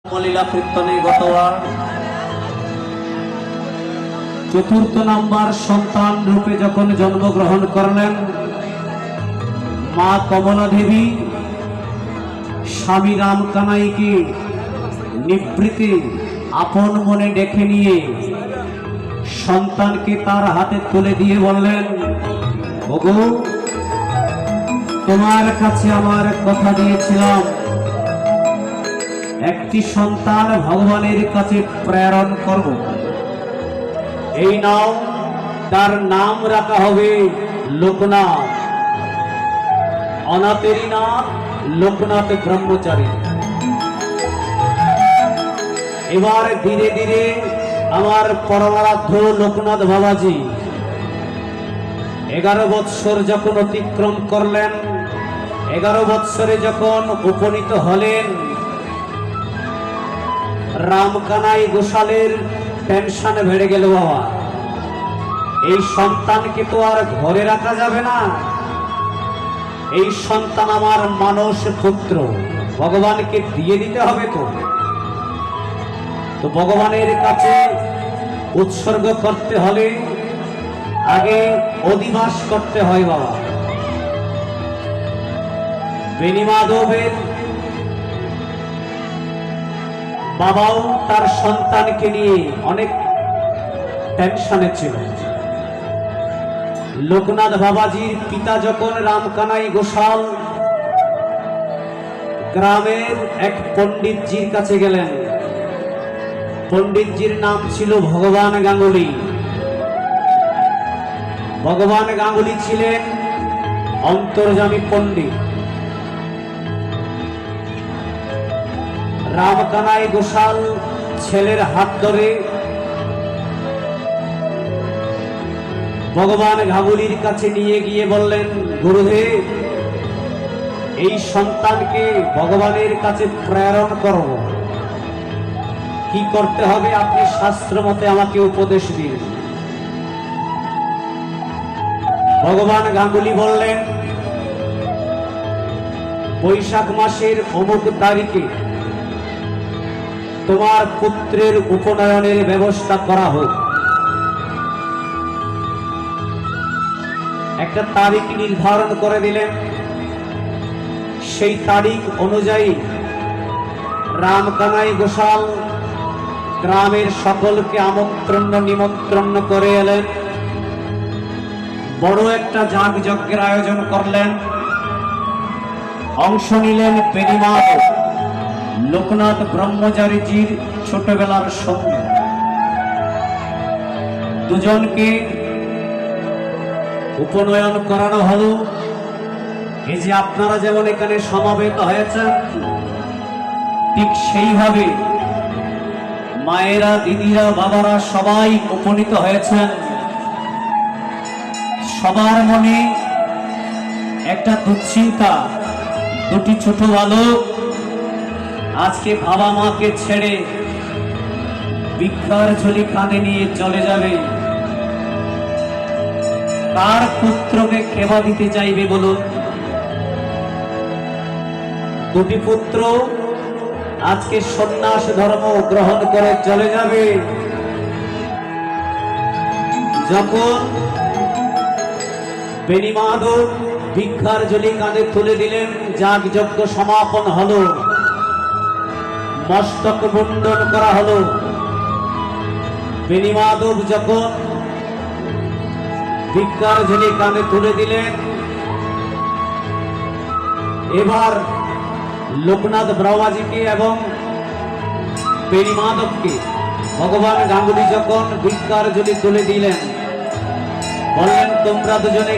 লীলা কীর্তনে গতবার চতুর্থ নাম্বার সন্তান রূপে যখন জন্মগ্রহণ করলেন মা কমলা দেবী স্বামী রাম কানাইকে নিভৃতে আপন মনে ডেকে নিয়ে সন্তানকে তার হাতে তুলে দিয়ে বললেন, ওগো তোমার কাছে আমার কথা দিয়েছিলাম, একটি সন্তান ভগবানের কাছে প্রেরণ করব। এই নাও, তার নাম রাখা হবে লোকনাথ, অনাথেরই নাথ লোকনাথ ব্রহ্মচারী। এবার ধীরে ধীরে আমার পরমারাধ্য লোকনাথ বাবাজি 11 বৎসর যখন অতিক্রম করলেন, 11 বৎসরে যখন উপনীত হলেন, রামকানাই গোসালের টেনশন বেড়ে গেল। বাবা, এই সন্তানকে তো আর ঘরে রাখা যাবে না, এই সন্তান আমার মানস পুত্র, ভগবানকে দিয়ে দিতে হবে। তো ভগবানের কাছে উৎসর্গ করতে হলে আগে অধিবাস করতে হয়। বাবা, বেণীমাধবের বাবাও তার সন্তানকে নিয়ে অনেক টেনশনে ছিল। লোকনাথ বাবাজির পিতা যখন রামকানাই গোসাল গ্রামের এক পণ্ডিতজির কাছে গেলেন, পণ্ডিতজির নাম ছিল ভগবান গাঙ্গুলি। ভগবান গাঙ্গুলি ছিলেন অন্তর্যামী পণ্ডিত। রামকানাই গোসাল ছেলের হাত ধরে ভগবান গাঙ্গুলির কাছে নিয়ে গিয়ে বললেন, গুরুদেব, এই সন্তানকে ভগবানের কাছে প্রেরণ করব, কি করতে হবে আপনি শাস্ত্র মতে আমাকে উপদেশ দিন। ভগবান গাঙ্গুলি বললেন, বৈশাখ মাসের অমুক তারিখে তোমার পুত্রের উপনয়নের ব্যবস্থা করা হোক। একটা তারিখ নির্ধারণ করে দিলেন। সেই তারিখ অনুযায়ী রামকানাই গোসাল গ্রামের সকলকে নিমন্ত্রণ করে এলেন। বড় একটা যাগযজ্ঞের আয়োজন করলেন। অংশ নিলেন বেণীমাধব, লোকনাথ ব্রহ্মচারীজির ছোটবেলার সঙ্গে। দুজনকে উপনয়ন করানো হলো। এই যে আপনারা যেমন এখানে সমাবেত হয়েছেন, ঠিক সেইভাবে মায়েরা, দিদিরা, বাবারা সবাই উপনীত হয়েছেন। সবার মনে একটা দুশ্চিন্তা, দুটি ছোট বালক আজকে বাবা মাকে ছেড়ে ভিক্ষার ঝুলি কাঁধে নিয়ে চলে যাবে। কার পুত্রকে সেবা দিতে চাইবে বলুন? দুটি পুত্র আজকে সন্ন্যাস ধর্ম গ্রহণ করে চলে যাবে। যখন বেণীমাধব ভিক্ষার ঝুলি কাঁধে তুলে দিলেন, যাগযজ্ঞ সমাপন হলো, মস্তক মুন্ডন করা হলো। বেণীমাধব যখন ভিক্ষার ঝুলি কাঁধে তুলে দিলেন, এবার লোকনাথ বাবাজিকে এবং বেণীমাধবকে ভগবান গাঙ্গুলি যখন ভিক্ষার ঝুলি তুলে দিলেন, বললেন, তোমরা দুজনে